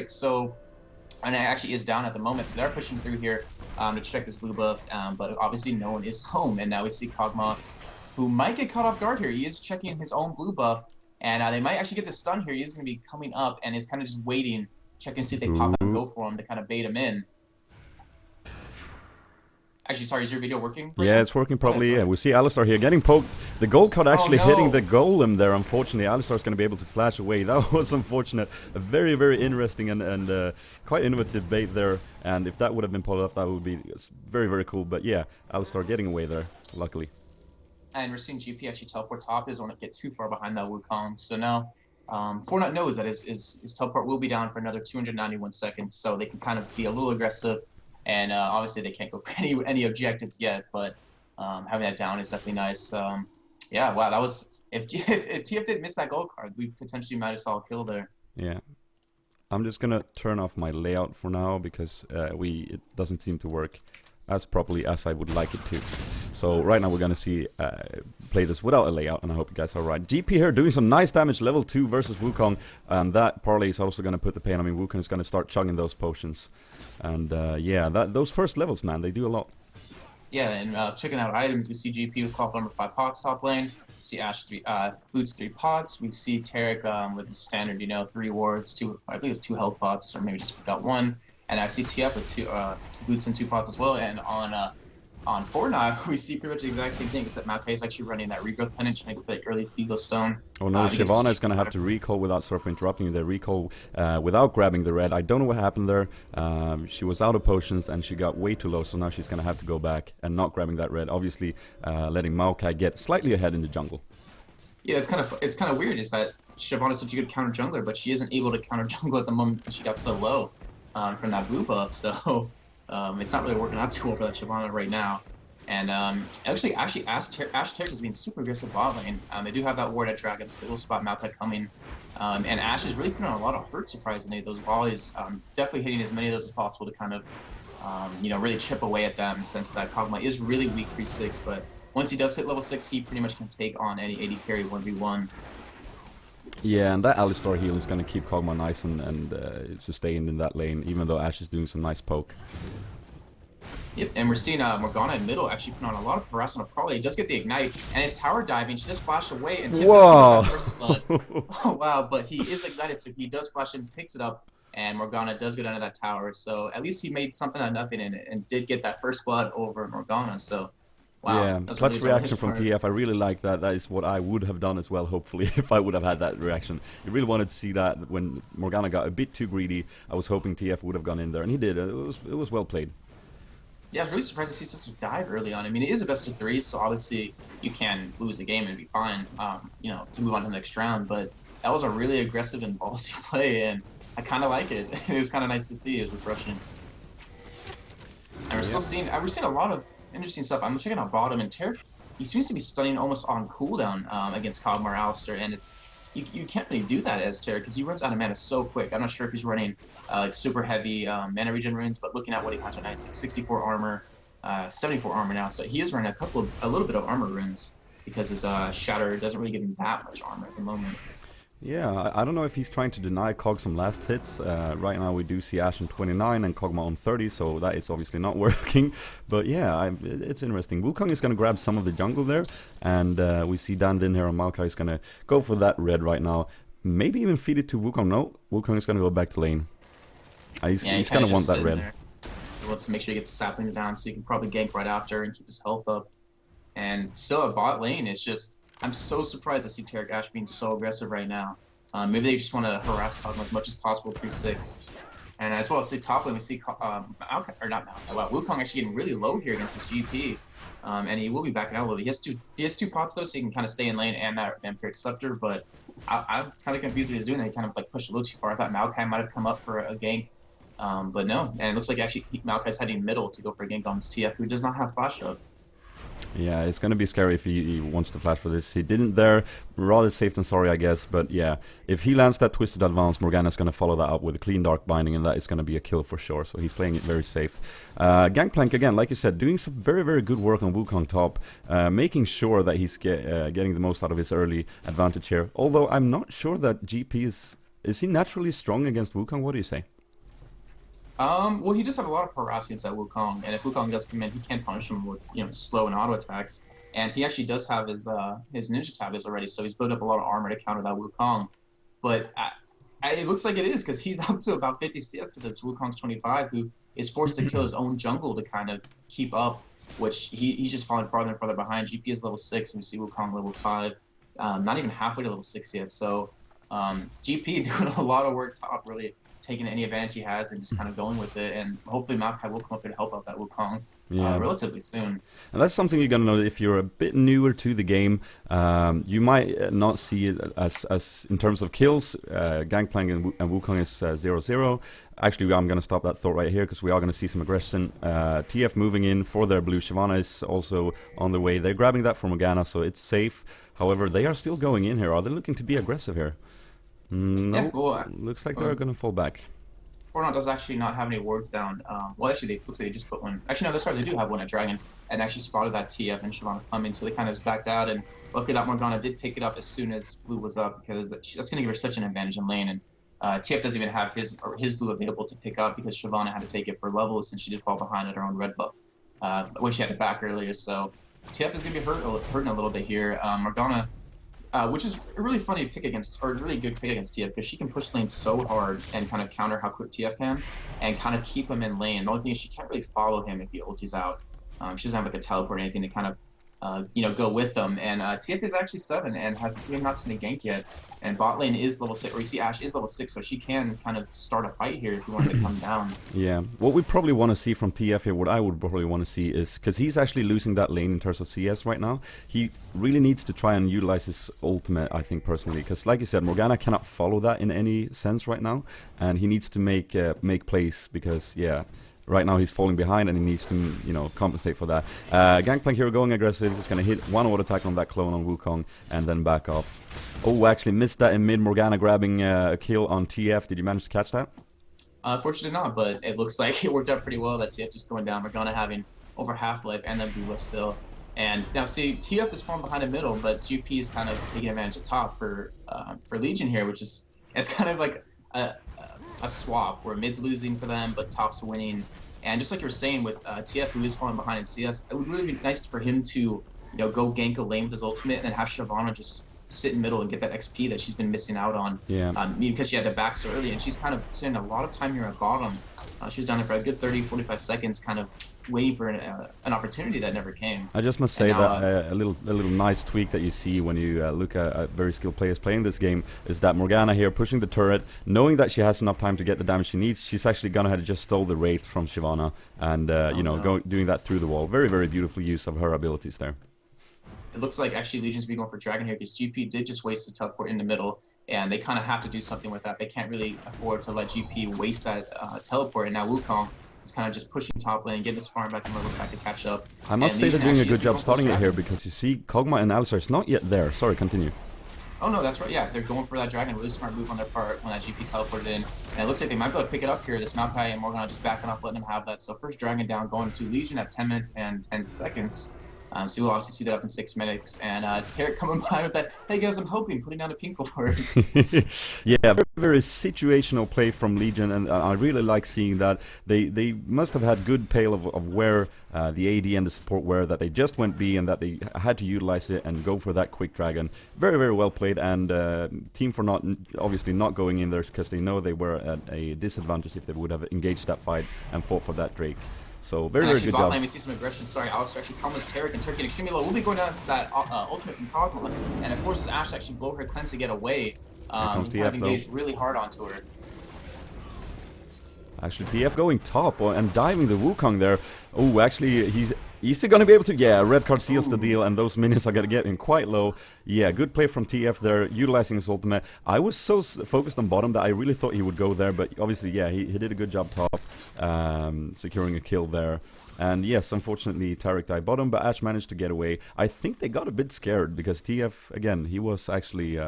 So, and it actually is down at the moment, so they're pushing through here to check this blue buff, but obviously no one is home, and now we see Kog'Maw, who might get caught off guard here. He is checking his own blue buff, and they might actually get the stun here. He is going to be coming up, and is kind of just waiting, checking to see if they pop out and go for him to kind of bait him in. Actually, sorry, is your video working? Right now? It's working properly. Yeah, we see Alistar here getting poked. The gold card actually hitting the golem there. Unfortunately, Alistar's going to be able to flash away. That was unfortunate. A very, very interesting and quite innovative bait there. And if that would have been pulled off, that would be very, very cool. But yeah, Alistar getting away there, luckily. And we're seeing GP actually teleport top. He doesn't want to get too far behind that Wukong. So now Fortnite knows that his teleport will be down for another 291 seconds. So they can kind of be a little aggressive. And obviously they can't go for any objectives yet, but having that down is definitely nice. Yeah, wow, that was if TF didn't miss that gold card, we potentially might have saw a kill there. Yeah, I'm just gonna turn off my layout for now because it doesn't seem to work as properly as I would like it to. So right now we're gonna see play this without a layout, and I hope you guys are right. GP here doing some nice damage, level 2 versus Wukong, and that parlay is also gonna put the pain. I mean, Wukong is gonna start chugging those potions, and yeah, those first levels, man, they do a lot. Yeah, and checking out items, we see GP with cloth number 5 pots top lane. We see Ashe boots 3 pots. We see Tarek with the standard, 3 wards, 2, I think it's 2 health pots, or maybe just got 1. And I see TF with 2 boots and 2 pots as well. And on Fortnite, we see pretty much the exact same thing, except Maokai is actually running that regrowth penance, trying to go for that early Figo Stone. Oh no, Shyvana is going to have to recall without sort of interrupting the recall without grabbing the red. I don't know what happened there. She was out of potions and she got way too low, so now she's going to have to go back and not grabbing that red. Obviously, letting Maokai get slightly ahead in the jungle. Yeah, it's kind of weird. Is that Shyvana is such a good counter jungler, but she isn't able to counter jungle at the moment because she got so low from that blue buff. So. It's not really working out too well for that Shyvana right now. And actually Ashe Tarek is being super aggressive bot lane. They do have that ward at Dragon, so they will spot Maokai coming. And Ashe is really putting on a lot of hurt, surprisingly. Those volleys, definitely hitting as many of those as possible to kind of, really chip away at them, since that Kog'Maw is really weak 3-6. But once he does hit level 6, he pretty much can take on any AD carry 1v1. Yeah, and that Alistar heal is going to keep Kog'Maw nice and sustained in that lane, even though Ashe is doing some nice poke. Yep, and we're seeing Morgana in middle actually put on a lot of harass on a Probably. He does get the ignite, and his tower diving, she does flash away, and Tim does get that first blood. Oh, wow, but he is ignited, so he does flash in, picks it up, and Morgana does go down to that tower. So at least he made something out of nothing in it, and did get that first blood over Morgana, so... Wow, yeah, clutch reaction from TF. I really like that. That is what I would have done as well, hopefully, if I would have had that reaction. I really wanted to see that when Morgana got a bit too greedy. I was hoping TF would have gone in there, and he did. It was well played. Yeah, I was really surprised to see such a dive early on. I mean, it is a best of 3, so obviously you can lose the game and be fine, to move on to the next round. But that was a really aggressive and ballsy play, and I kind of like it. It was kind of nice to see. It was refreshing. And we're still seeing a lot of interesting stuff. I'm checking out bottom, and Tarek, he seems to be stunning almost on cooldown against Kog'Maw or Alistar, and it's you can't really do that as Tarek because he runs out of mana so quick. I'm not sure if he's running like super heavy mana regen runes, but looking at what he has right now, he's like 64 armor, 74 armor now, so he is running a little bit of armor runes because his shatter doesn't really give him that much armor at the moment. Yeah, I don't know if he's trying to deny Kog some last hits. Right now we do see Ashe on 29 and Kog'Maw on 30, so that is obviously not working. But yeah, it's interesting. Wukong is going to grab some of the jungle there, and we see Dan Din here on Maokai is going to go for that red right now. Maybe even feed it to Wukong. No, Wukong is going to go back to lane. He's going to want that red. He wants to make sure he gets saplings down so he can probably gank right after and keep his health up. And still at bot lane, it's just... I'm so surprised I see Tarek Ashe being so aggressive right now. Maybe they just want to harass Kog'Maw as much as possible 3-6. And as well as see top lane, we see Wukong actually getting really low here against his GP. And he will be backing out a little bit. He has two pots though, so he can kind of stay in lane and that Vampiric Scepter, but I'm kind of confused what he's doing there. He kind of like pushed a little too far. I thought Maokai might have come up for a gank. But no, and it looks like actually Maokai's heading middle to go for a gank on his TF, who does not have flash up. Yeah, it's going to be scary if he wants to flash for this. He didn't there. Rather safe than sorry, I guess. But yeah, if he lands that Twisted Advance, Morgana's going to follow that up with a clean Dark Binding, and that is going to be a kill for sure. So he's playing it very safe. Gangplank, again, like you said, doing some very, very good work on Wukong top, making sure that he's getting the most out of his early advantage here. Although I'm not sure that GP is is he naturally strong against Wukong? What do you say? Well, he does have a lot of harass against that Wukong, and if Wukong does come in, he can punish him with slow and auto attacks. And he actually does have his ninja tabs already, so he's built up a lot of armor to counter that Wukong. But it looks like it is because he's up to about 50 CS to this Wukong's 25, who is forced to kill his own jungle to kind of keep up, which he's just falling farther and farther behind. GP is level 6, and we see Wukong level 5, not even halfway to level 6 yet. So GP doing a lot of work top, really taking any advantage he has and just kind of going with it. And hopefully Maokai will come up here to help out that Wukong relatively soon. And that's something you're going to know if you're a bit newer to the game. You might not see it as in terms of kills. Gangplank and Wukong is 0-0. Actually, I'm going to stop that thought right here because we are going to see some aggression. TF moving in for their blue. Shyvana is also on the way. They're grabbing that from Morgana, so it's safe. However, they are still going in here. Are they looking to be aggressive here? No, yeah, well, looks like they're going to fall back. Fortnite does actually not have any wards down. Well, actually, looks like they just put one. Actually, no, that's right. They do have one at Dragon, and actually spotted that TF and Shyvana coming, so they kind of just backed out. And luckily, that Morgana did pick it up as soon as blue was up, because that's going to give her such an advantage in lane. And TF doesn't even have his blue available to pick up because Shyvana had to take it for levels, and she did fall behind at her own red buff when she had it back earlier. So TF is going to be hurting a little bit here. Morgana. Which is a really funny pick against, or a really good pick against TF, because she can push lane so hard and kind of counter how quick TF can, and kind of keep him in lane. The only thing is she can't really follow him if he ultis out. She doesn't have like a teleport or anything to kind of, go with them. And TF is actually 7 and we have not seen a gank yet. And bot lane is level 6, or you see Ashe is level 6, so she can kind of start a fight here if you wanted to come down. Yeah, what we probably want to see from TF here, what I would probably want to see is, because he's actually losing that lane in terms of CS right now, he really needs to try and utilize his ultimate, I think personally, because like you said, Morgana cannot follow that in any sense right now, and he needs to make plays, because yeah, right now he's falling behind and he needs to, compensate for that. Gangplank here going aggressive. He's going to hit one auto attack on that clone on Wukong and then back off. Oh, actually missed that in mid. Morgana grabbing a kill on TF. Did you manage to catch that? Unfortunately not, but it looks like it worked out pretty well. That TF just going down. Morgana having over half-life and then blue still. And now see, TF is falling behind the middle, but GP is kind of taking advantage of top for Legion here, which is kind of like a swap where mid's losing for them, but top's winning. And just like you were saying with TF, who is falling behind in CS, it would really be nice for him to, go gank a lane with his ultimate and then have Shyvana just sit in middle and get that XP that she's been missing out on. Yeah. Because she had to back so early, and she's kind of spending a lot of time here at bottom. She was down there for a good 30-45 seconds, kind of waiting for an opportunity that never came. I just must say that a little nice tweak that you see when you look at very skilled players playing this game is that Morgana here pushing the turret, knowing that she has enough time to get the damage she needs, she's actually gone ahead and just stole the Wraith from Shyvana and doing that through the wall. Very, very beautiful use of her abilities there. It looks like actually Legion's be going for Dragon here because GP did just waste his teleport in the middle, and they kind of have to do something with that. They can't really afford to let GP waste that teleport, and now Wukong is kind of just pushing top lane, getting his farm back and levels back to catch up. I must say they're doing a good job starting it here because you see Kog'Maw and Alistar is not yet there. Sorry, continue. Oh no, that's right. Yeah, they're going for that Dragon. Really smart move on their part when that GP teleported in. And it looks like they might be able to pick it up here. This Maokai and Morgana just backing off, letting them have that. So first Dragon down, going to Legion at 10 minutes and 10 seconds. So we'll obviously see that up in 6 minutes. And Tarek coming by with that, hey guys, I'm hoping, putting down a pink ward. Yeah, very, very situational play from Legion, and I really like seeing that. They must have had good pale of where the AD and the support were, that they just went B and that they had to utilize it and go for that quick dragon. Very, very well played, and team for obviously not going in there because they know they were at a disadvantage if they would have engaged that fight and fought for that Drake. So very, very good job. Lane, we see some aggression. Sorry, Alex actually combos Tarek and Turkey extremely low. We'll be going down to that ultimate from Kog'Maw, and it forces Ashe to actually blow her cleanse to get away. Kind of engaged really hard onto her. Actually, TF going top and diving the Wukong there. Oh, actually, is he going to be able to? Yeah, red card seals the deal, and those minions are going to get in quite low. Yeah, good play from TF there, utilizing his ultimate. I was so focused on bottom that I really thought he would go there, but obviously, yeah, he did a good job top, securing a kill there. And yes, unfortunately, Tarek died bottom, but Ashe managed to get away. I think they got a bit scared because TF, again, he was actually...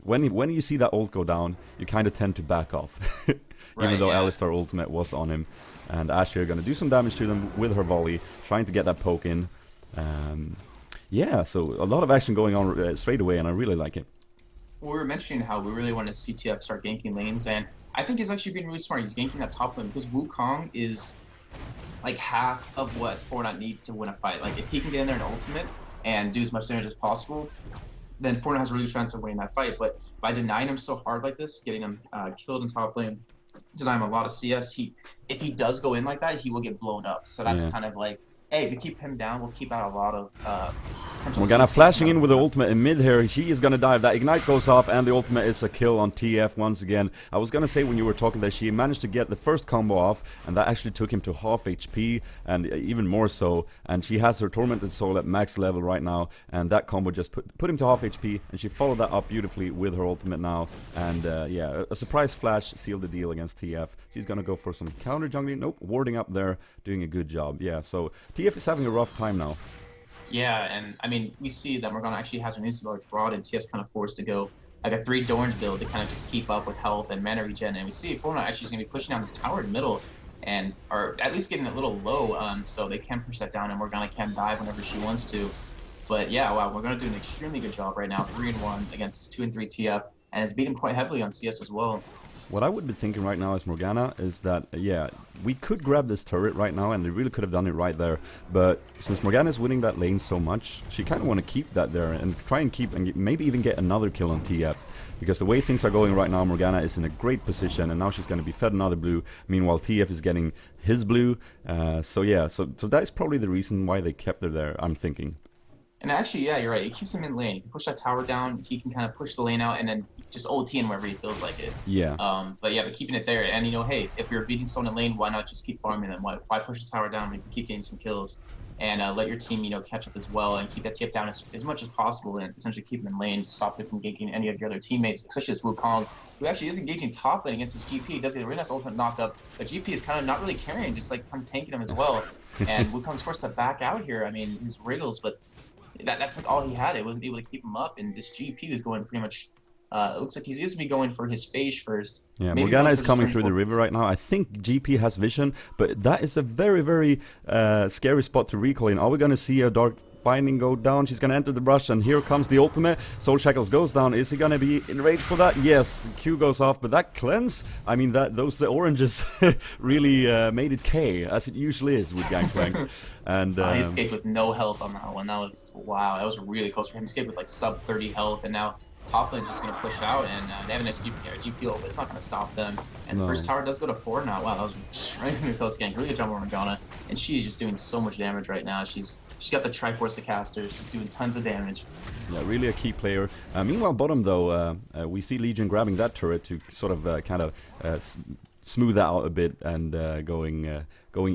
when you see that ult go down, you kind of tend to back off. Even though Alistar ultimate was on him. And Ashe here going to do some damage to them with her volley, trying to get that poke in. Yeah, so a lot of action going on straight away, and I really like it. we were mentioning how we really want to see TF start ganking lanes, and I think he's actually being really smart. He's ganking that top lane because Wukong is like half of what Fortnite needs to win a fight. Like if he can get in there in ultimate and do as much damage as possible, then Fortnite has a really good chance of winning that fight. But by denying him so hard like this, getting him killed in top lane, deny him a lot of CS, if he does go in like that, he will get blown up. So that's kind of like, hey, we keep him down, we'll keep out a lot of potential. Morgana flashing in with the ultimate in mid here. She is gonna dive. That ignite goes off, and the ultimate is a kill on TF once again. I was gonna say when you were talking that she managed to get the first combo off, and that actually took him to half HP, and even more so. And she has her Tormented Soul at max level right now, and that combo just put him to half HP, and she followed that up beautifully with her ultimate now. And yeah, a surprise flash sealed the deal against TF. She's gonna go for some counter jungling. Nope, warding up there, doing a good job. Yeah, so TF is having a rough time now. Yeah, and I mean, we see that Morgana actually has an instant large rod, and TS kind of forced to go like a 3 Dorns build to kind of just keep up with health and mana regen. And we see Fortnite actually is going to be pushing down this tower in the middle, and or at least getting it a little low, so they can push that down, and Morgana can dive whenever she wants to. But yeah, wow, Morgana doing an extremely good job right now, 3-1 against his 2-3 TF, and has beaten quite heavily on CS as well. What I would be thinking right now as Morgana is that, yeah, we could grab this turret right now, and they really could have done it right there. But since Morgana is winning that lane so much, she kind of want to keep that there and try and keep and maybe even get another kill on TF. Because the way things are going right now, Morgana is in a great position, and now she's going to be fed another blue. Meanwhile, TF is getting his blue. So yeah, so that is probably the reason why they kept her there, I'm thinking. And actually, yeah, you're right. It keeps him in lane. If you push that tower down, he can kind of push the lane out and then just ult in wherever he feels like it. Yeah. But yeah, but keeping it there. And, you know, hey, if you're beating someone in lane, why not just keep farming them? Why push the tower down when you can keep getting some kills? And let your team, you know, catch up as well and keep that TF down as much as possible and potentially keep him in lane to stop it from ganking any of your other teammates, especially this Wukong, who actually is engaging top lane against his GP. He does get a really nice ultimate knockup, but GP is kind of not really carrying, just like kind of tanking him as well. And Wukong's forced to back out here. I mean, his wriggles, but that's like all he had. It wasn't able to keep him up, and this GP was going pretty much. It looks like he's going to be going for his phase first. Yeah, maybe Morgana is coming through the river right now. I think GP has vision, but that is a very, very scary spot to recall in. Are we going to see a Dark Binding go down? She's going to enter the brush, and here comes the ultimate. Soul Shackles goes down. Is he going to be enraged for that? Yes, the Q goes off, but that cleanse, I mean, the oranges really made it K, as it usually is with Gangplank. And he escaped with no health on that one. That was, wow, that was really close for him. He escaped with like sub 30 health, and now top lane's just going to push out, and they have an XG GP ult, but it's not going to stop them. And the first tower does go to 4 now. Wow, that was extremely close game. Really good job on Morgana, and she is just doing so much damage right now. She's got the Triforce of casters. She's doing tons of damage. Yeah, really a key player. Meanwhile, bottom though, we see LgN grabbing that turret to sort of kind of smooth that out a bit and going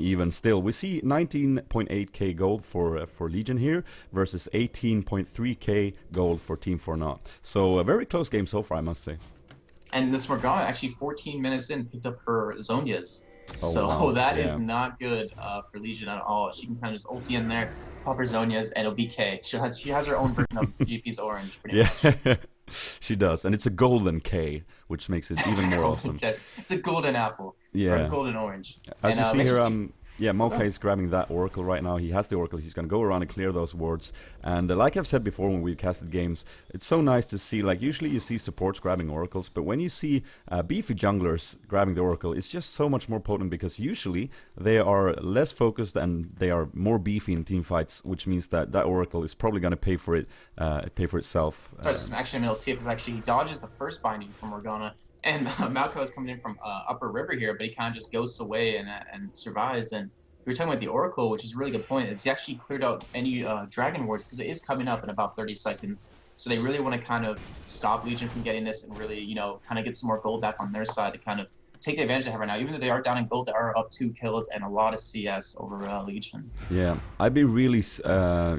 even still. We see 19.8k gold for LgN here versus 18.3k gold for Team Fortnite. So a very close game so far, I must say. And this Morgana actually 14 minutes in picked up her Zhonya's. Oh, so wow. that is not good for LgN at all. She can kind of just ulti in there, pop her Zhonya's, and it'll be K. She has her own version of GP's orange, pretty much. She does, and it's a golden K, which makes it even more awesome. It's a golden apple. Yeah. Or a golden orange. As you see here, yeah, Mokai is grabbing that Oracle right now. He has the Oracle. He's going to go around and clear those wards. And like I've said before when we've casted games, it's so nice to see, like, usually you see supports grabbing Oracles, but when you see beefy junglers grabbing the Oracle, it's just so much more potent because usually they are less focused and they are more beefy in team fights, which means that that Oracle is probably going to pay for itself. Actually, middle TF is actually, he dodges the first binding from Morgana. And Malco is coming in from upper river here, but he kind of just ghosts away and survives. And we were talking about the Oracle, which is a really good point, is he actually cleared out any Dragon Wards because it is coming up in about 30 seconds. So they really want to kind of stop LgN from getting this and really, you know, kind of get some more gold back on their side to kind of take the advantage of her now. Even though they are down in gold, they are up 2 kills and a lot of CS over LgN. Yeah, I'd be really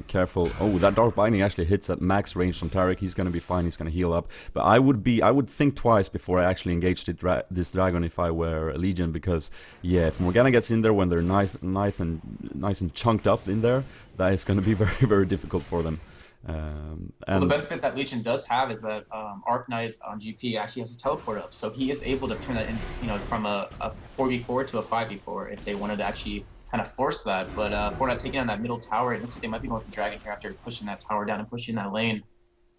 careful. Oh, that Dark Binding actually hits at max range on Taric. He's going to be fine. He's going to heal up. But I would think twice before I actually engaged this dragon if I were LgN, because yeah, if Morgana gets in there when they're nice and chunked up in there, that is going to be very, very difficult for them. And well, the benefit that LgN does have is that Arc Knight on GP actually has a teleport up, so he is able to turn that in, you know, from a 4v4 to a 5v4 if they wanted to actually kind of force that. But Fortnite taking on that middle tower, it looks like they might be going for Dragon here after pushing that tower down and pushing that lane.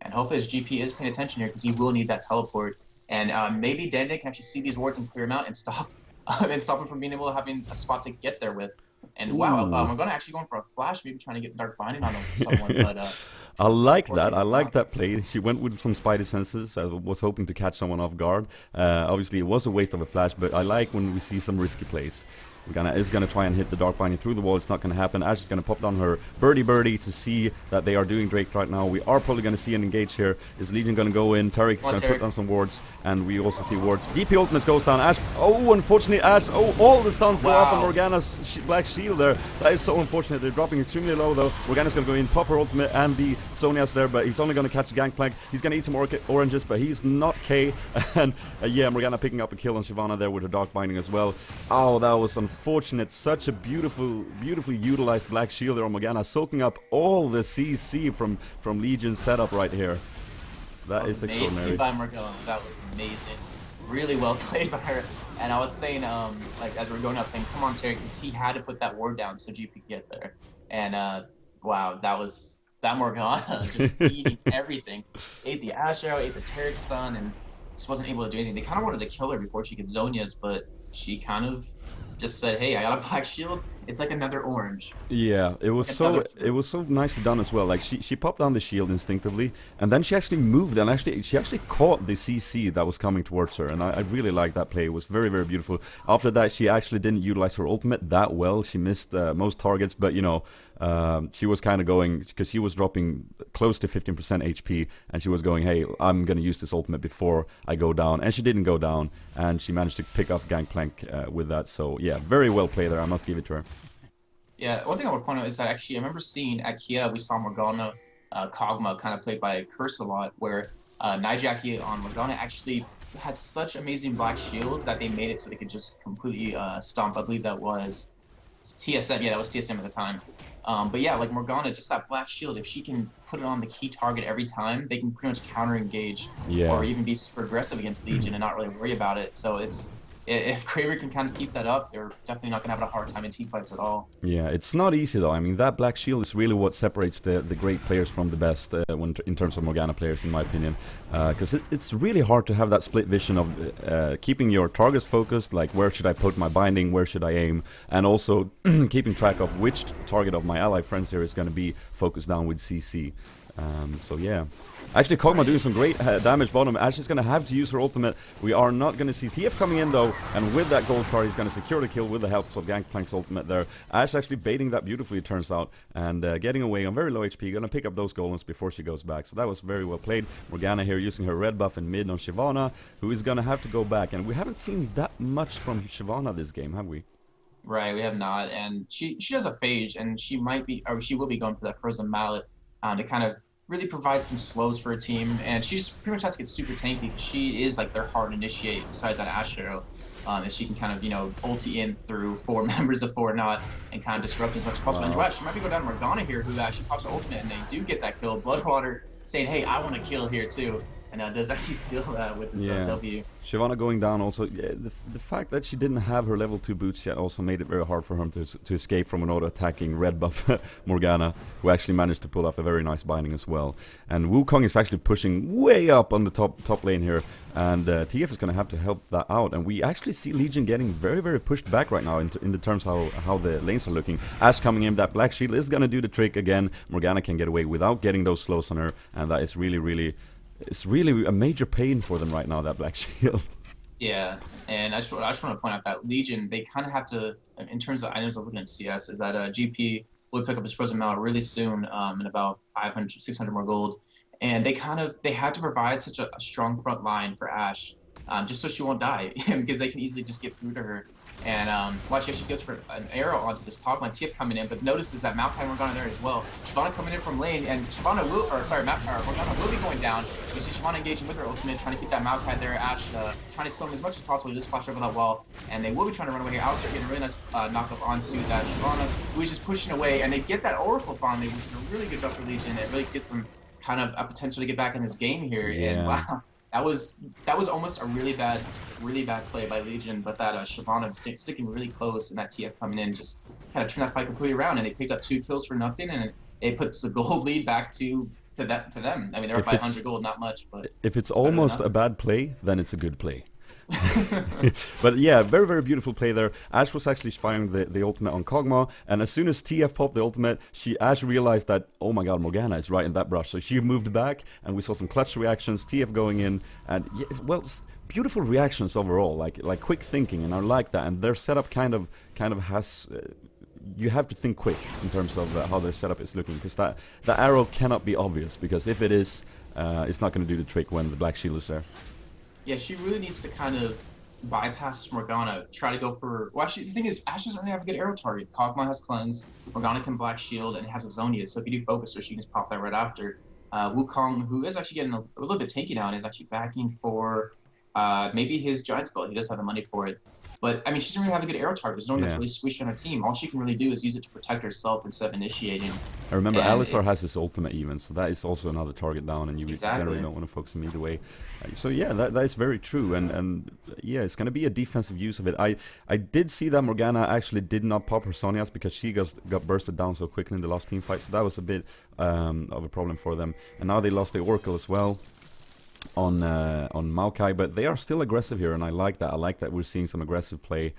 And hopefully his GP is paying attention here because he will need that teleport. And maybe Dende can actually see these wards and clear them out and stop him from being able to having a spot to get there with. And wow, we're going to actually going for a flash, maybe trying to get Dark Binding on someone, but I like that. I like that play. She went with some spidey senses. I was hoping to catch someone off guard. Obviously, it was a waste of a flash, but I like when we see some risky plays. Is gonna try and hit the Dark Binding through the wall. It's not gonna happen. Ash is gonna pop down her birdie to see that they are doing Drake right now. We are probably gonna see an engage here. Is Legion gonna go in? Tariq is gonna put down some wards, and we also see wards. DP ultimate goes down. Ash. Oh, unfortunately, Ash. Oh, all the stuns go off on Morgana's black shield there. That is so unfortunate. They're dropping extremely low though. Morgana's gonna go in, pop her ultimate, and the Sonia's there, but he's only gonna catch the Gangplank. He's gonna eat some oranges, but he's not K. And yeah, Morgana picking up a kill on Shyvana there with her Dark Binding as well. Oh, that was unfortunate. Such a beautifully utilized black shield there on Morgana, soaking up all the CC from Legion's setup right here. That is extraordinary. By Morgana. That was amazing. Really well played by her. And I was saying, like as we were going out, saying, "Come on, Terry," because he had to put that ward down so GP could get there. And wow, that Morgana just eating everything. Ate the Ash Arrow, ate the Tariq stun, and just wasn't able to do anything. They kind of wanted to kill her before she could Zonia's, but she kind of just said, "Hey, I got a black shield. It's like another orange." Yeah, it was so nicely done as well. Like she popped down the shield instinctively, and then she actually moved and she actually caught the CC that was coming towards her, and I really liked that play. It was very beautiful. After that, she actually didn't utilize her ultimate that well. She missed most targets, but you know, she was kind of going, because she was dropping close to 15% HP, and she was going, "Hey, I'm gonna use this ultimate before I go down," and she didn't go down, and she managed to pick off Gangplank with that. So yeah, very well played there. I must give it to her. Yeah, one thing I would point out is that actually I remember seeing at Kia, we saw Morgana, Kog'Maw kind of played by Curse a lot, where Nijaki on Morgana actually had such amazing black shields that they made it so they could just completely stomp. I believe that was TSM. Yeah, that was TSM at the time. But yeah, like Morgana, just that black shield, if she can put it on the key target every time, they can pretty much counter engage or even be super aggressive against Legion and not really worry about it. So if Kraber can kind of keep that up, they're definitely not going to have a hard time in team fights at all. Yeah, it's not easy though. I mean, that black shield is really what separates the great players from the best in terms of Morgana players, in my opinion. Because it's really hard to have that split vision of keeping your targets focused, like where should I put my binding, where should I aim, and also keeping track of which target of my ally friends here is going to be focused down with CC. So yeah. Actually, Kog'Maw doing some great damage bottom. Ash is going to have to use her ultimate. We are not going to see TF coming in though, and with that gold card he's going to secure the kill with the help of Gangplank's ultimate there. Ash actually baiting that beautifully, it turns out, and getting away on very low HP, going to pick up those golems before she goes back. So that was very well played. Morgana here using her red buff in mid on Shyvana, who is going to have to go back, and we haven't seen that much from Shyvana this game, have we? Right, we have not, and she does a phage, and she will be going for that frozen mallet to kind of really provide some slows for a team, and she just pretty much has to get super tanky because she is like their hard initiate besides that Ash Arrow. And she can kind of, you know, ulti in through 4 members of Fortnite and kind of disrupt as much as possible. And wow, she might be going down to Morgana here, who actually pops her ultimate, and they do get that kill. Bloodwater saying, "Hey, I want to kill here too," and does actually steal that with the W. Shyvana going down also. Yeah, the fact that she didn't have her level 2 boots yet also made it very hard for her to escape from an auto-attacking red buff Morgana, who actually managed to pull off a very nice binding as well. And Wukong is actually pushing way up on the top lane here, and TF is going to have to help that out. And we actually see Legion getting very pushed back right now in the terms of how the lanes are looking. Ash coming in, that black shield is going to do the trick again. Morgana can get away without getting those slows on her, and that is really it's really a major pain for them right now, that black shield. Yeah, and I just want to point out that Legion, they kind of have to, in terms of items I was looking at CS, is that GP will pick up his Frozen Mallet really soon in about 500, 600 more gold. And they had to provide such a strong front line for Ash, just so she won't die, because they can easily just get through to her. And watch as she goes for an arrow onto this Kog'Maw, TF coming in, but notices that Maokai and Morgana there as well. Shyvana coming in from lane, and Morgana will be going down. You see Shyvana engaging with her ultimate, trying to keep that Maokai there. Ash trying to slow him as much as possible to just flash over that wall, and they will be trying to run away here. Alistair getting a really nice knockup onto that Shyvana, who is just pushing away, and they get that Oracle farm, which is a really good job for Legion. It really gets them kind of a potential to get back in this game here, and wow. That was almost a really bad play by Legion, but that Shyvana sticking really close and that TF coming in just kind of turned that fight completely around, and they picked up 2 kills for nothing, and it puts the gold lead back to to them. I mean, they're up If by it's 100 gold, not much, but if it's it's better than almost a nothing. bad play, then it's a good play. But yeah, very, very beautiful play there. Ash was actually firing the ultimate on Kog'Maw, and as soon as TF popped the ultimate, Ash realized that, oh my god, Morgana is right in that brush. So she moved back, and we saw some clutch reactions, TF going in, and yeah, well, beautiful reactions overall, like quick thinking, and I like that. And their setup kind of has. You have to think quick in terms of how their setup is looking, because the arrow cannot be obvious, because if it is, it's not going to do the trick when the black shield is there. Yeah, she really needs to kind of bypass Morgana, try to go for. Well, actually, the thing is, Ash doesn't really have a good arrow target. Kog'Maw has Cleanse, Morgana can Black Shield, and has a Zhonya, so if you do focus her, she can just pop that right after. Wukong, who is actually getting a little bit tanky now, and is actually backing for maybe his Giant's Belt. He does have the money for it. But, I mean, she doesn't really have a good arrow target. There's no one that's really squishy on her team. All she can really do is use it to protect herself instead of initiating. I remember And Alistar has his ultimate even, so that is also another target down, and you generally don't want to focus him either way. So yeah, that is very true, and yeah, it's going to be a defensive use of it. I did see that Morgana actually did not pop her Sonias because she got bursted down so quickly in the last team fight, so that was a bit of a problem for them. And now they lost the Oracle as well on Maokai, but they are still aggressive here, and I like that. I like that we're seeing some aggressive play.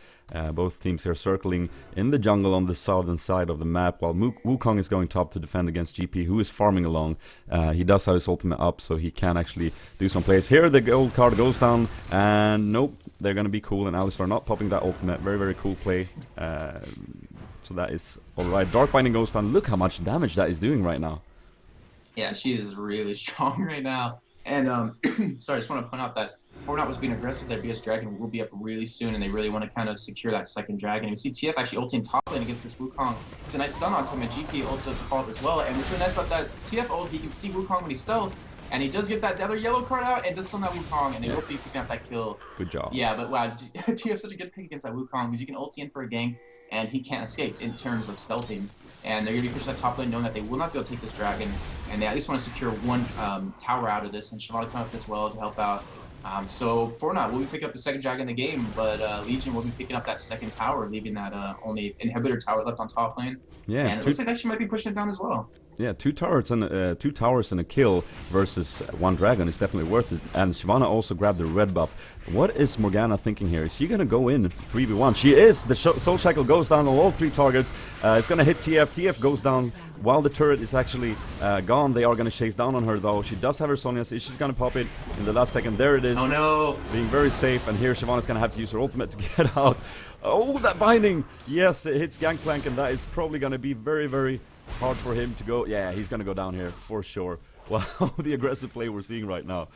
Both teams here circling in the jungle on the southern side of the map, while Wukong is going top to defend against GP, who is farming along. He does have his ultimate up, so he can actually do some plays. Here the gold card goes down, and nope, they're going to be cool, and Alistar not popping that ultimate. Very, very cool play. So that is alright. Dark Binding goes down. Look how much damage that is doing right now. Yeah, she is really strong right now. And sorry, I just want to point out that Fortnite was being aggressive there because Dragon will be up really soon, and they really want to kind of secure that second Dragon. And you see TF actually ulting top lane against this Wukong. It's a nice stun on him, and GP ults up the follow as well. And what's really nice about that TF ult, he can see Wukong when he stealths, and he does get that other yellow card out and does stun that Wukong, and they will be picking up that kill. Good job. Yeah, but wow, TF's such a good pick against that Wukong because you can ulti in for a gank, and he can't escape in terms of stealthing. And they're going to be pushing that top lane knowing that they will not be able to take this dragon, and they at least want to secure one tower out of this, and Shavana come up as well to help out. So Fortnite will be picking up the second dragon in the game, but Legion will be picking up that second tower, leaving that only inhibitor tower left on top lane. Yeah, and it looks like that she might be pushing it down as well. Yeah, two towers and a kill versus one dragon is definitely worth it. And Shyvana also grabbed the red buff. What is Morgana thinking here? Is she gonna go in 3v1? She is. The soul cycle goes down on all three targets. It's gonna hit TF. TF goes down while the turret is actually gone. They are gonna chase down on her though. She does have her Sonya, so she's gonna pop it in the last second. There it is. Oh no! Being very safe, and here Shyvana's gonna have to use her ultimate to get out. Oh, that binding! Yes, it hits Gangplank, and that is probably gonna be very, very hard for him to go. Yeah, he's gonna go down here for sure. Wow, the aggressive play we're seeing right now.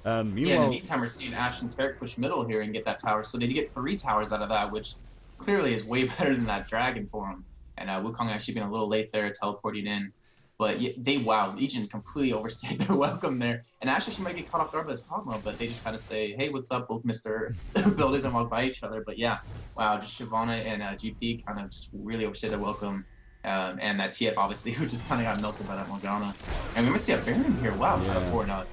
And meanwhile, yeah, in the meantime, we're seeing Ash and Tarek push middle here and get that tower. So they did get 3 towers out of that, which clearly is way better than that dragon for him. And Wukong actually being a little late there, teleporting in. But yeah, Legion completely overstayed their welcome there. And Ash actually might get caught off guard by this Kog'Maw, but they just kind of say, hey, what's up, both Mr. Builders and walk by each other. But yeah, wow, just Shyvana and GP kind of just really overstayed their welcome. And that TF obviously, who just kind of got melted by that Morgana. And we might see a Baron here. Wow, yeah.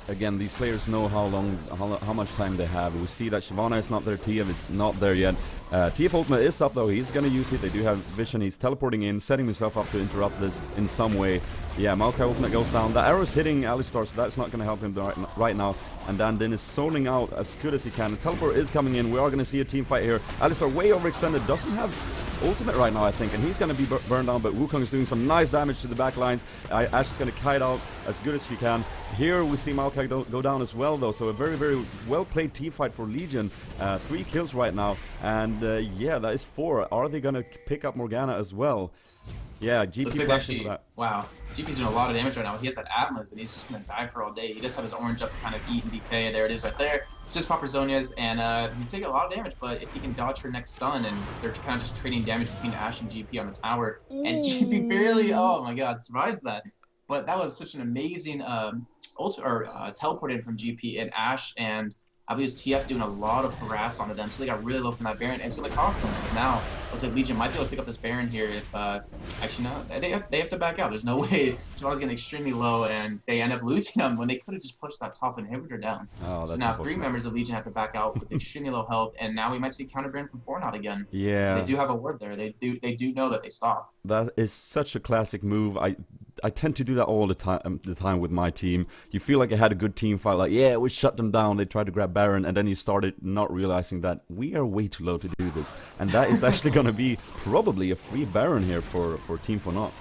Again, these players know how much time they have. We see that Shyvana is not there, TF is not there yet. TF ultimate is up though, he's gonna use it. They do have vision, he's teleporting in, setting himself up to interrupt this in some way. Yeah, Maokai ultimate goes down. The arrow is hitting Alistar, so that's not gonna help him right now. And Dan Din is zoning out as good as he can. The teleport is coming in. We are gonna see a team fight here. Alistar way overextended, doesn't have ultimate right now, I think, and he's gonna be burned down, but Wukong is doing some nice damage to the back lines. Ash is gonna kite out as good as she can. Here we see Maokai go down as well though, so a very, very well played team fight for Legion. 3 kills right now, and yeah, that is 4. Are they gonna pick up Morgana as well? Yeah, GP flashing for that. Wow, GP's doing a lot of damage right now. He has that Atlas, and he's just gonna die for all day. He does have his orange up to kind of eat and decay. There it is right there. Just Popper Zonias, and he's taking a lot of damage, but if he can dodge her next stun, and they're kind of just trading damage between Ash and GP on the tower, and GP barely, oh my god, survives that. But that was such an amazing teleport in from GP and Ash, and I believe it's TF doing a lot of harass onto them, so they got really low from that Baron, and it's going to cost them. Because now, looks like Legion might be able to pick up this Baron here if, actually no, they have to back out. There's no way. Shyvana's getting extremely low, and they end up losing them when they could have just pushed that top inhibitor down. Oh, so now 3 members of Legion have to back out with extremely low health, and now we might see counter Baron from Fortnite again. Yeah. They do have a ward there. They do know that they stopped. That is such a classic move. I tend to do that all the time with my team. You feel like you had a good team fight, like, yeah, we shut them down, they tried to grab Baron, and then you started not realizing that we are way too low to do this. And that is actually going to be probably a free Baron here for Team Fortnite.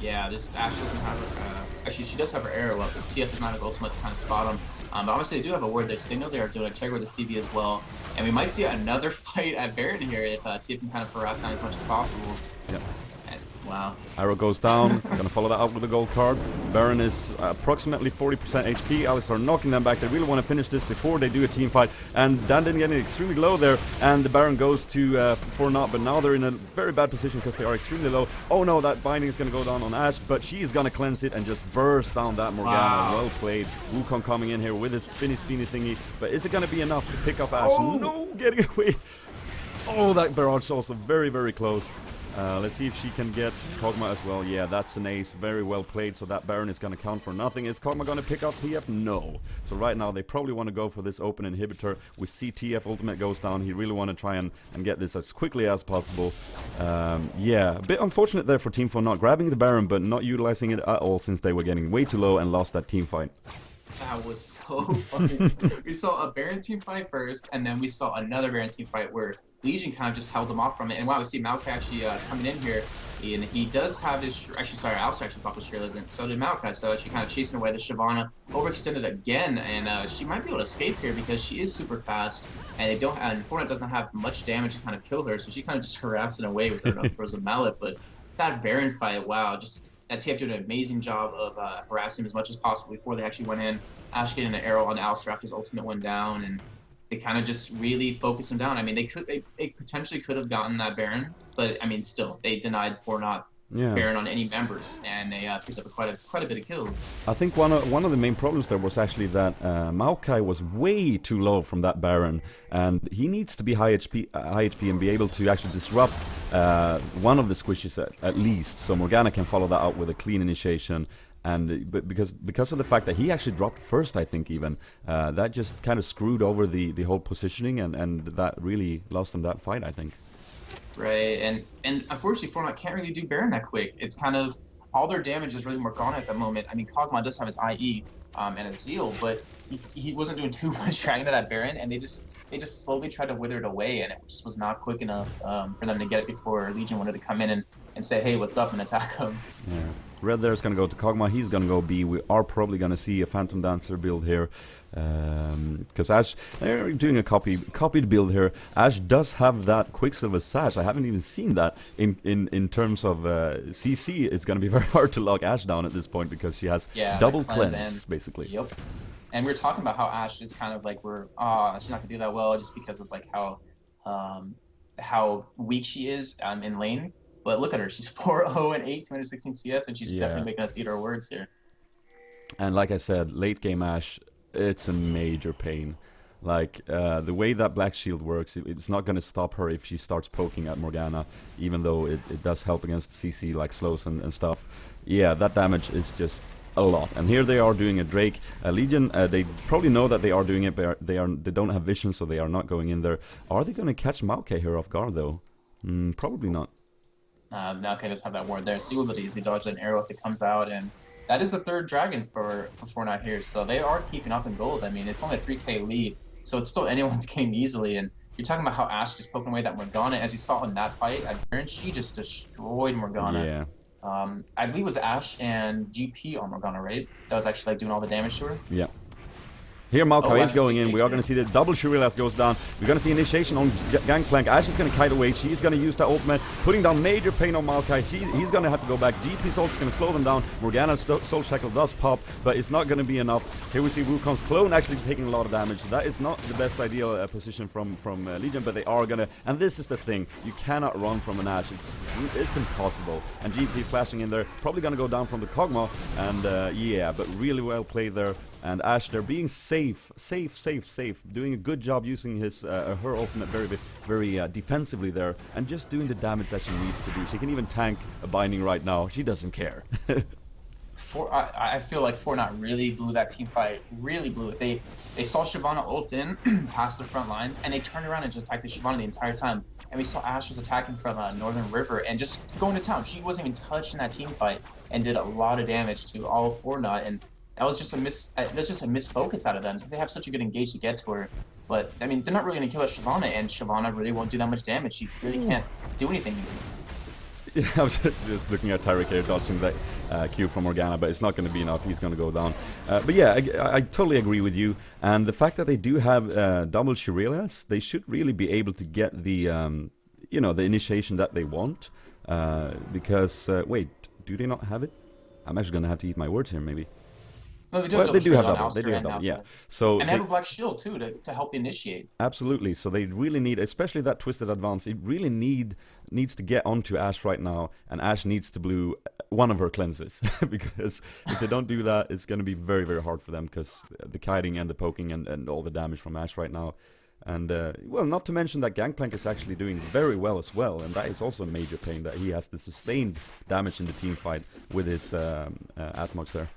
Yeah, this Ashe doesn't have her, actually she does have her arrow up, but TF does not have his ultimate to kind of spot him. But obviously they do have a ward there, so they know they are doing a Tegra with the CB as well. And we might see another fight at Baron here if TF can kind of harass down as much as possible. Yep. Wow. Arrow goes down. Gonna follow that up with a gold card. Baron is approximately 40% HP. Alistar knocking them back. They really want to finish this before they do a team fight. And Dandin getting extremely low there. And the Baron goes to Fortnite. But now they're in a very bad position because they are extremely low. Oh no, that binding is gonna go down on Ashe. But she's gonna cleanse it and just burst down that Morgana. Wow. Well played. Wukong coming in here with his spinny thingy. But is it gonna be enough to pick off Ashe? Oh. No, getting away. Oh, that barrage also very, very close. Let's see if she can get Kog'Maw as well. Yeah, that's an ace. Very well played. So that Baron is going to count for nothing. Is Kog'Maw going to pick up TF? No. So right now they probably want to go for this open inhibitor. We see TF ultimate goes down. He really want to try and get this as quickly as possible. Yeah, a bit unfortunate there for Team 4 not grabbing the Baron, but not utilizing it at all since they were getting way too low and lost that team fight. That was so funny. We saw a Baron team fight first, and then we saw another Baron team fight where LgN kind of just held them off from it. And wow, we see Maokai actually coming in here. And he does have his... Actually, sorry, Alistar actually popped his Shrilas, and so did Maokai. So she's kind of chasing away the Shyvana. Overextended again, and she might be able to escape here because she is super fast. And they don't... And Fortnite doesn't have much damage to kind of kill her, so she kind of just harassing away with her frozen mallet. But that Baron fight, wow, just... That TF did an amazing job of harassing him as much as possible before they actually went in. Ashe getting an arrow on Alistar after his ultimate went down, and they kind of just really focused him down. I mean, they potentially could have gotten that Baron, but I mean, still, they denied Fortnite Baron on any members, and they picked up quite a bit of kills. I think one of the main problems there was actually that Maokai was way too low from that Baron, and he needs to be high HP and be able to actually disrupt one of the squishes at least, so Morgana can follow that out with a clean initiation. And but because of the fact that he actually dropped first, I think even that just kind of screwed over the whole positioning, and that really lost them that fight, I think. Right, and unfortunately Fortnite can't really do Baron that quick. It's kind of all their damage is really Morgana at the moment. I mean, Kog'Maw does have his IE and his Zeal, but he wasn't doing too much dragging to that Baron, and they just slowly tried to wither it away, and it just was not quick enough for them to get it before LgN wanted to come in and say, hey, what's up, and attack him. Yeah. Red there is going to go to Kog'Maw. He's going to go B. We are probably going to see a Phantom Dancer build here. Because Ashe, they're doing a copied build here. Ashe does have that Quicksilver Sash. I haven't even seen that in terms of CC. It's going to be very hard to lock Ashe down at this point because she has double cleanse basically. Yep. And we were talking about how Ashe is kind of like she's not going to do that well just because of like how weak she is in lane. But look at her, she's 4-0 and 8, 216 CS, and she's definitely making us eat our words here. And like I said, late game Ashe, it's a major pain. Like, the way that Black Shield works, it's not going to stop her if she starts poking at Morgana, even though it does help against CC, like slows and stuff. Yeah, that damage is just a lot. And here they are doing a Drake. LgN, they probably know that they are doing it, but they don't have vision, so they are not going in there. Are they going to catch Maokai here off guard, though? Probably not. Maokai does have that ward there, so he will easily dodge an arrow if it comes out, and that is the third dragon for Fortnite here, so they are keeping up in gold. I mean, it's only a 3k lead, so it's still anyone's game easily, and you're talking about how Ashe just poking away that Morgana. As you saw in that fight at Baron, she just destroyed Morgana. Yeah. I believe it was Ashe and GP on Morgana, right? That was actually like doing all the damage to her? Yeah. Here Maokai is going in. We are going to see the double Shurilas goes down. We're going to see initiation on Gangplank. Ashe is going to kite away. She's going to use that ultimate, putting down major pain on Maokai. He's going to have to go back. GP's ult is going to slow them down. Morgana's Soul Shackle does pop, but it's not going to be enough. Here we see Wukong's clone actually taking a lot of damage. That is not the best ideal position from LgN, but they are going to... And this is the thing. You cannot run from an Ashe. It's impossible. And GP flashing in there. Probably going to go down from the Kog'Maw. And yeah, but really well played there. And Ashe, they're being safe, doing a good job using his her ultimate very defensively there, and just doing the damage that she needs to do. She can even tank a binding right now. She doesn't care. I feel like Fortnite really blew that team fight. Really blew it. They saw Shyvana ult in past the front lines, and they turned around and just attacked the Shyvana the entire time. And we saw Ashe was attacking from Northern River and just going to town. She wasn't even touched in that team fight and did a lot of damage to all of Fortnite. And that was just a misfocus out of them because they have such a good engage to get to her. But I mean, they're not really gonna kill Shyvana, and Shyvana really won't do that much damage. She really can't do anything. Yeah, I was just looking at Tyrick here dodging that Q from Morgana, but it's not going to be enough. He's going to go down. But yeah, I totally agree with you. And the fact that they do have double Shirelias, they should really be able to get the, you know, the initiation that they want. Because, wait, do they not have it? I'm actually going to have to eat my words here, maybe. No, they do have double. They do have double, yeah. So and they have a black shield too to help initiate. Absolutely. So they really need, especially that twisted advance. It really needs to get onto Ashe right now, and Ashe needs to blue one of her cleanses because if they don't do that, it's going to be very, very hard for them because the kiting and the poking and all the damage from Ashe right now. And well, not to mention that Gangplank is actually doing very well as well, and that is also a major pain that he has the sustained damage in the team fight with his Atmox there.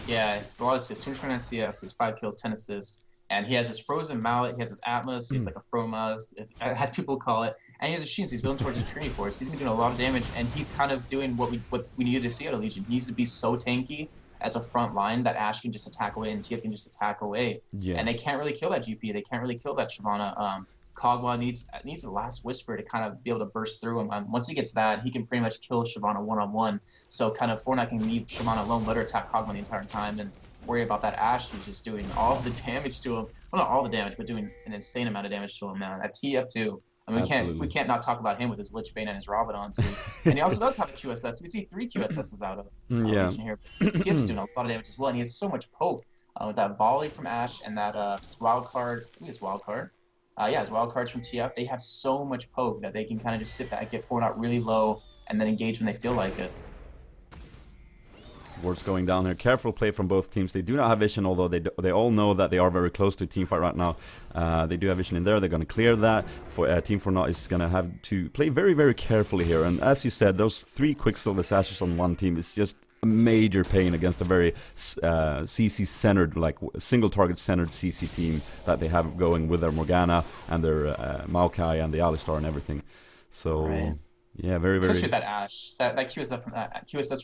Yeah, it's a lot of assists, 229 CS, his 5 kills, 10 assists, and he has his Frozen Mallet, he has his Atmos, he has like a Fromaz, as people call it, and he has a Sheen, so he's building towards his Trinity Force. He's been doing a lot of damage, and he's kind of doing what we needed to see out of Legion. He needs to be so tanky as a front line that Ashe can just attack away and TF can just attack away. Yeah. And they can't really kill that GP, they can't really kill that Shyvana. Kog'Maw needs the last whisper to kind of be able to burst through him. Once he gets that, he can pretty much kill Shyvana one-on-one. So kind of Fortnite can leave Shyvana alone, let her attack Kog'Maw the entire time, and worry about that Ashe who's just doing all the damage to him. Well, not all the damage, but doing an insane amount of damage to him, man. At TF2, I mean, we can't not talk about him with his Lich Bane and his Rabadon. And he also does have a QSS. We see 3 QSSs out of Legion here. TF's doing a lot of damage as well, and he has so much poke with that volley from Ashe and that wild card. I think it's wild card. Yeah, his wild cards from TF, they have so much poke that they can kind of just sit back, get Fortnite really low, and then engage when they feel like it. Wards going down here. Careful play from both teams. They do not have vision, although they all know that they are very close to a team fight right now. They do have vision in there. They're going to clear that. Team Fortnite is going to have to play very, very carefully here. And as you said, those 3 Quicksilver Sashes on one team is just a major pain against a very CC-centered, like single-target-centered CC team that they have going with their Morgana and their Maokai and the Alistar and everything. So, right. Yeah, very, very... Especially with that Ashe. That QSS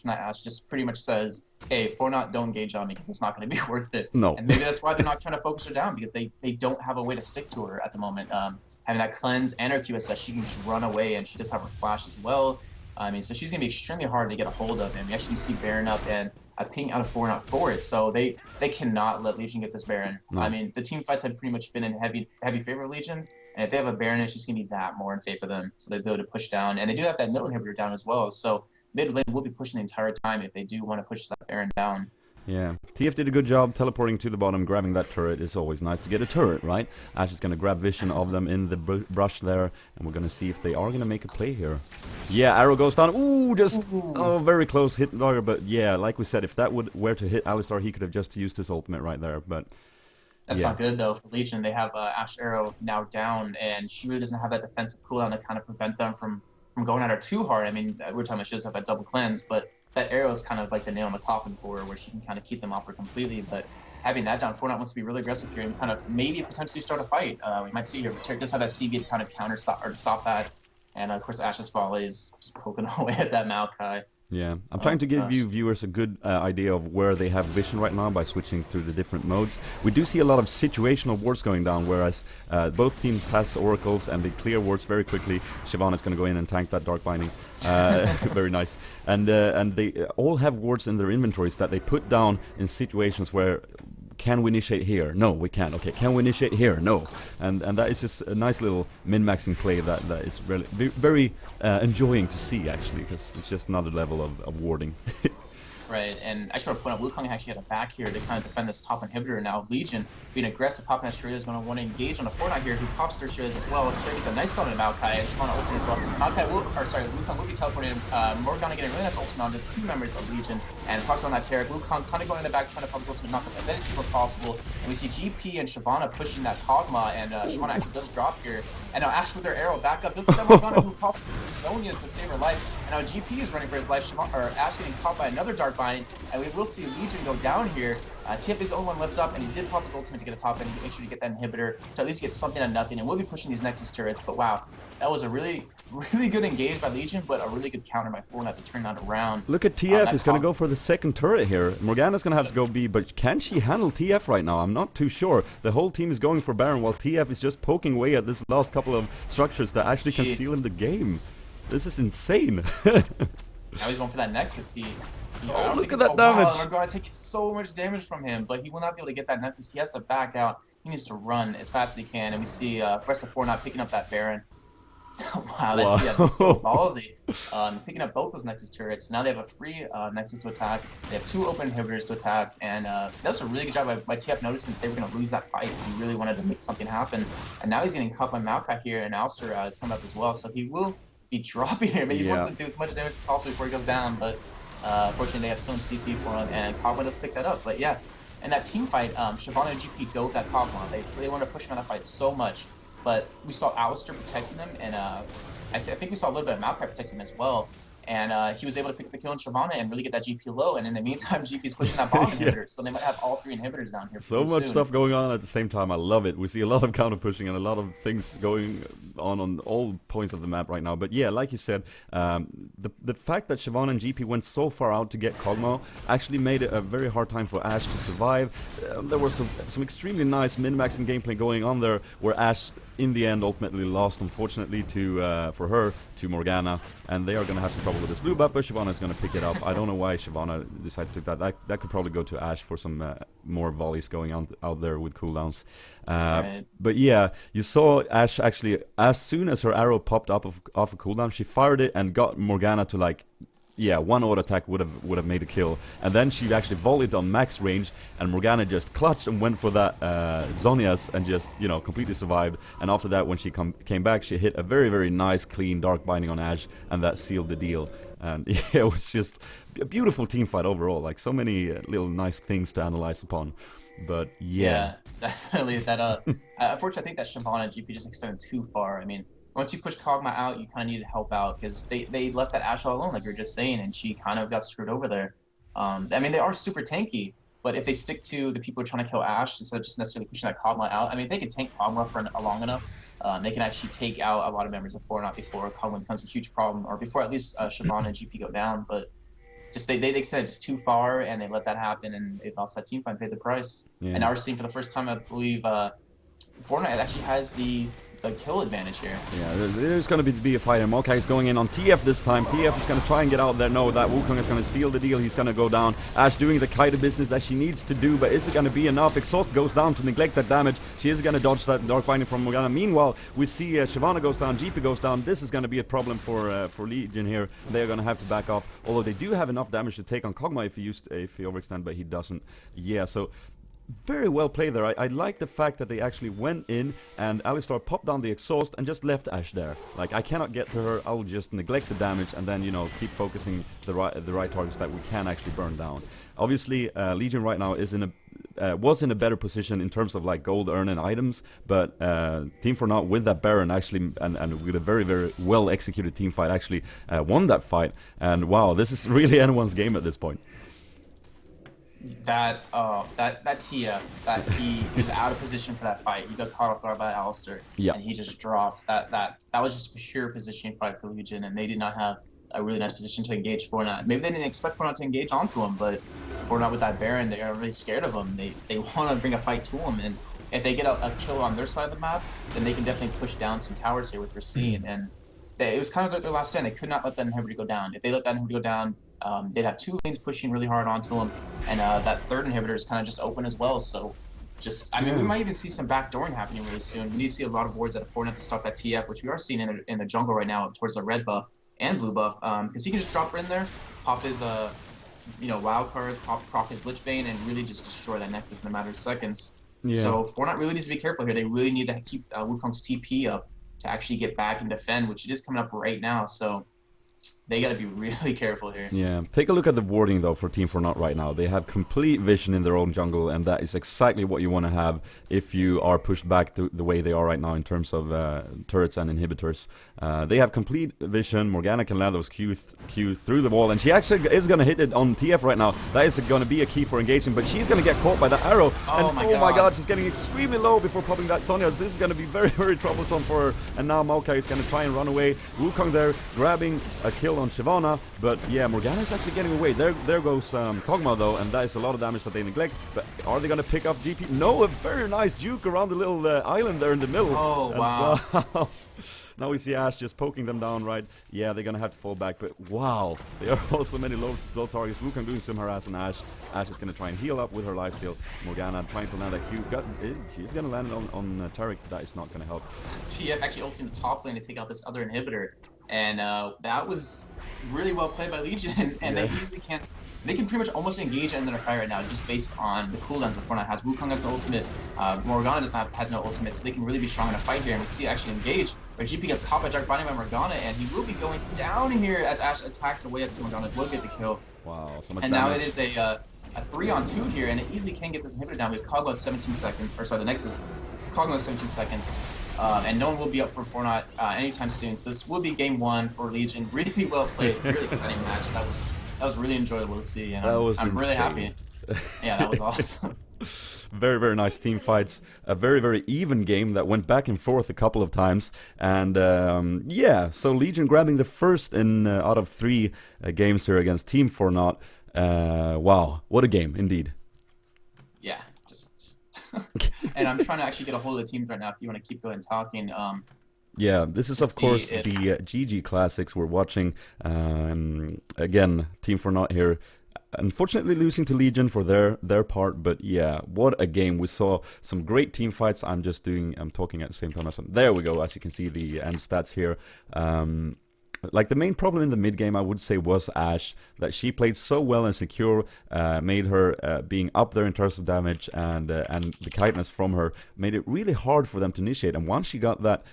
from that Ashe just pretty much says, hey, Fortnite, don't engage on me because it's not going to be worth it. No. And maybe that's why they're not trying to focus her down because they don't have a way to stick to her at the moment. Having that cleanse and her QSS, she can just run away and she does have her flash as well. I mean, so she's going to be extremely hard to get a hold of, and we actually see Baron up and a ping out of Fortnite for it, so they cannot let Legion get this Baron. No. I mean, the team fights have pretty much been in heavy favor of Legion, and if they have a Baron, it's just going to be that more in favor of them, so they'll be able to push down, and they do have that middle inhibitor down as well, so mid lane will be pushing the entire time if they do want to push that Baron down. Yeah, TF did a good job teleporting to the bottom, grabbing that turret. It's always nice to get a turret, right? Ashe is going to grab vision of them in the brush there, and we're going to see if they are going to make a play here. Yeah, arrow goes down. Ooh, oh, very close hit dagger, but yeah, like we said, if that were to hit Alistar, he could have just used his ultimate right there, but... That's not good, though, for Legion. They have Ashe Arrow now down, and she really doesn't have that defensive cooldown to kind of prevent them from going at her too hard. I mean, every time she does have that double cleanse, but that arrow is kind of like the nail in the coffin for her, where she can kind of keep them off her completely. But having that down, Fortnite wants to be really aggressive here and kind of maybe potentially start a fight. We might see here, Tarek does have that CV to kind of stop that. And of course, Ashe's volley is just poking away at that Maokai. Yeah, I'm trying to give you viewers a good idea of where they have vision right now by switching through the different modes. We do see a lot of situational wards going down, whereas both teams has oracles and they clear wards very quickly. Shyvana's going to go in and tank that Dark Binding. Very nice. And they all have wards in their inventories that they put down in situations where... Can we initiate here? No, we can't. Okay, can we initiate here? No. And that is just a nice little min-maxing play that is really very enjoying to see, actually, because it's just another level of warding. Right, and I should have pointed out, Wukong actually had a back here to kind of defend this top inhibitor. Now, Legion, being aggressive, popping that Shirley is going to want to engage on a Fortnite here, who pops their Shirley as well. Terry gets a nice stun on Maokai, and Shyvana ultimate as well. Wukong will be teleporting. Morgana getting a really nice ultimate onto 2 members of Legion, and pops on that Tarek. Wukong kind of going in the back, trying to pop his ultimate, knock as many people as possible. And we see GP and Shyvana pushing that Kog'Maw, and Shyvana actually does drop here. And now Ash with their arrow back up. Doesn't have Morgana who pops Zonia's to save her life. And now GP is running for his life. Ash getting caught by another Dark Binding. And we will see Legion go down here. TF is the only one left up, and he did pop his ultimate to get a top end. He make sure to get that inhibitor to at least get something on nothing. And we'll be pushing these Nexus turrets. But wow, that was a really good engage by Legion, but a really good counter by Fortnite to turn that around. Look at TF, he's going to go for the second turret here. Morgana's going to have to go B, but can she handle TF right now? I'm not too sure. The whole team is going for Baron, while TF is just poking away at this last couple of structures that actually can seal him the game. This is insane. Now he's going for that Nexus. Oh, look at that damage. Wow, we're going to take so much damage from him, but he will not be able to get that Nexus. He has to back out. He needs to run as fast as he can, and we see rest of 4 not picking up that Baron. Wow, that TF is so ballsy. Picking up both those Nexus turrets. Now they have a free Nexus to attack. They have 2 open inhibitors to attack, and that was a really good job by TF noticing that they were going to lose that fight. He really wanted to make something happen, and now he's getting caught by Maokai here, and Alistair is coming up as well, so he will be dropping him. He wants to do as much damage as possible before he goes down, but fortunately they have so much CC for him, and Kog'Maw does pick that up. But yeah, in that team fight, Shyvana and GP dove that Kog'Maw. They really wanted to push him in that fight so much, but we saw Alistair protecting him, and I think we saw a little bit of Maokai protecting him as well. And he was able to pick up the kill on Shyvana and really get that GP low. And in the meantime, GP's pushing that bomb inhibitor. So they might have all 3 inhibitors down here. So much stuff going on at the same time. I love it. We see a lot of counter pushing and a lot of things going on all points of the map right now. But yeah, like you said, the fact that Shyvana and GP went so far out to get Kog'Maw actually made it a very hard time for Ashe to survive. There was some extremely nice min-maxing gameplay going on there, where Ashe in the end ultimately lost, unfortunately, for her to Morgana, and they are going to have some trouble with this blue buff, but Shyvana is going to pick it up. I don't know why Shyvana decided to take that. That could probably go to Ashe for some more volleys going on out there with cooldowns. Right. But yeah, you saw Ashe actually, as soon as her arrow popped up off a cooldown, she fired it and got Morgana to, like, yeah, 1 auto attack would have made a kill, and then she actually volleyed on max range, and Morgana just clutched and went for that Zonia's and just, you know, completely survived. And after that, when she came back, she hit a very, very nice, clean dark binding on Ashe, and that sealed the deal. And yeah, it was just a beautiful team fight overall. Like, so many little nice things to analyze upon. But yeah, definitely that. Unfortunately, I think that Shyvana and GP just extended too far. I mean, once you push Kog'Maw out, you kind of need to help out, because they left that Ashe all alone, like you were just saying, and she kind of got screwed over there. I mean, they are super tanky, but if they stick to the people who are trying to kill Ashe instead of just necessarily pushing that Kog'Maw out, I mean, if they can tank Kog'Maw for long enough, they can actually take out a lot of members of Fortnite before Kog'Maw becomes a huge problem, or before at least Shyvana and GP go down. But just they extended just too far, and they let that happen, and they lost that team fight and paid the price. Yeah. And now we're seeing for the first time, I believe, Fortnite actually has the kill advantage here. Yeah, there's going to be a fight, and Maokai is going in on TF this time. TF is going to try and get out there. No, that Wukong is going to seal the deal. He's going to go down. Ashe doing the Kaida business that she needs to do, but is it going to be enough? Exhaust goes down to neglect that damage. She is going to dodge that Dark Binding from Morgana. Meanwhile, we see Shyvana goes down, GP goes down. This is going to be a problem for Legion here. They are going to have to back off, although they do have enough damage to take on Kog'Maw if he overextend, but he doesn't. Yeah, so very well played there. I like the fact that they actually went in and Alistar popped down the exhaust and just left Ashe there. Like, I cannot get to her, I'll just neglect the damage and then, you know, keep focusing the right targets that we can actually burn down. Obviously, Legion right now is was in a better position in terms of, like, gold earn and items, but Team Fortnite with that Baron actually, and with a very, very well executed team fight, actually won that fight. And wow, this is really anyone's game at this point. That TF, that he was out of position for that fight. He got caught off guard by Alistair, and he just dropped. That was just a pure positioning fight for Legion, and they did not have a really nice position to engage Fortnite. Maybe they didn't expect Fortnite to engage onto him, but Fortnite with that Baron, they are really scared of him. They want to bring a fight to him, and if they get a kill on their side of the map, then they can definitely push down some towers here, which we're seeing. And it was kind of their last stand. They could not let that inhibitor go down. If they let that inhibitor go down, they'd have 2 lanes pushing really hard onto him, and that third inhibitor is kind of just open as well. So, I mean, we might even see some backdooring happening really soon. We need to see a lot of wards out of Fortnite to stop that TF, which we are seeing in the jungle right now towards the red buff and blue buff, because he can just drop her in there, pop his wild cards, proc his Lich Bane, and really just destroy that Nexus in a matter of seconds. Yeah. So Fortnite really needs to be careful here. They really need to keep Wukong's TP up to actually get back and defend, which it is coming up right now. So they got to be really careful here. Yeah, take a look at the warding though for Team Fortnite right now. They have complete vision in their own jungle, and that is exactly what you want to have if you are pushed back the way they are right now in terms of turrets and inhibitors. They have complete vision. Morgana can land those Q through the wall, and she actually is going to hit it on TF right now. That is going to be a key for engaging, but she's going to get caught by that arrow. Oh, and my oh my god, she's getting extremely low before popping that Sonya. This is going to be very, very troublesome for her. And now Maokai is going to try and run away. Wukong there grabbing a kill on Shyvana. But yeah, Morgana is actually getting away. There goes Kog'Maw though, and that is a lot of damage that they neglect. But are they going to pick up GP? No, a very nice juke around the little island there in the middle. Oh, wow. Wow. Now we see Ashe just poking them down, right? Yeah, they're going to have to fall back, but wow. There are also many low targets. Wukong doing some harass on Ashe. Ashe is going to try and heal up with her lifesteal. Morgana trying to land a Q. She's going to land it on Taric. That is not going to help. TF actually ulted in the top lane to take out this other inhibitor. And that was really well played by Legion, and they easily can't. They can pretty much almost engage and their fight right now just based on the cooldowns that Fortnite has. Wukong has no ultimate, Morgana has no ultimate, so they can really be strong in a fight here. And we see actually engage, but GP gets caught by Dark Binding by Morgana, and he will be going down here as Ashe attacks away as Morgana will get the kill. Wow, so much and damage. now it is a 3-on-2 here, and it easily can get this inhibitor down. We have Kog'Maw 17 seconds, or sorry, the next is Kog'Maw 17 seconds. And no one will be up for Fortnite anytime soon. So this will be game 1 for Legion. Really well played, really exciting match. That was really enjoyable to see, and I'm really happy. Yeah, that was awesome. Very, very nice team fights. A very, very even game that went back and forth a couple of times. And yeah, so Legion grabbing the first out of 3 games here against Team Fortnite. Wow, what a game indeed. Yeah, just and I'm trying to actually get a hold of the teams right now. If you want to keep going talking. Yeah, this is of course the ggClassics we're watching. Again, Team Fortnite here. Unfortunately losing to Legion for their part, but yeah, what a game. We saw some great team fights. I'm talking at the same time as there we go, as you can see the end stats here. Like the main problem in the mid game, I would say, was Ashe. That she played so well and secure, made her being up there in terms of damage, and the kindness from her made it really hard for them to initiate. And once she got that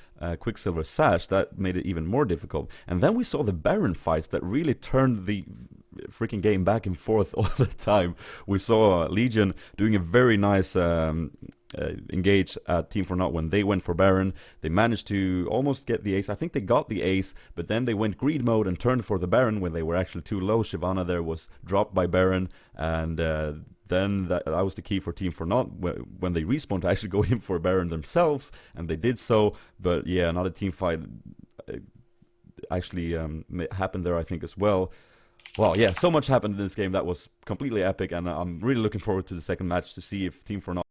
Quicksilver Sash, that made it even more difficult. And then we saw the Baron fights that really turned the freaking game back and forth all the time. We saw Legion doing a very nice engage at Team Fortnite when they went for Baron. They managed to almost get the ace. I think they got the ace, but then they went greed mode and turned for the Baron when they were actually too low. Shyvana there was dropped by Baron, and then that was the key for Team Fortnite when they respawned to actually go in for Baron themselves, and they did so. But yeah, another team fight actually happened there, I think, as well. Well, yeah, so much happened in this game that was completely epic, and I'm really looking forward to the second match to see if Team Fortnite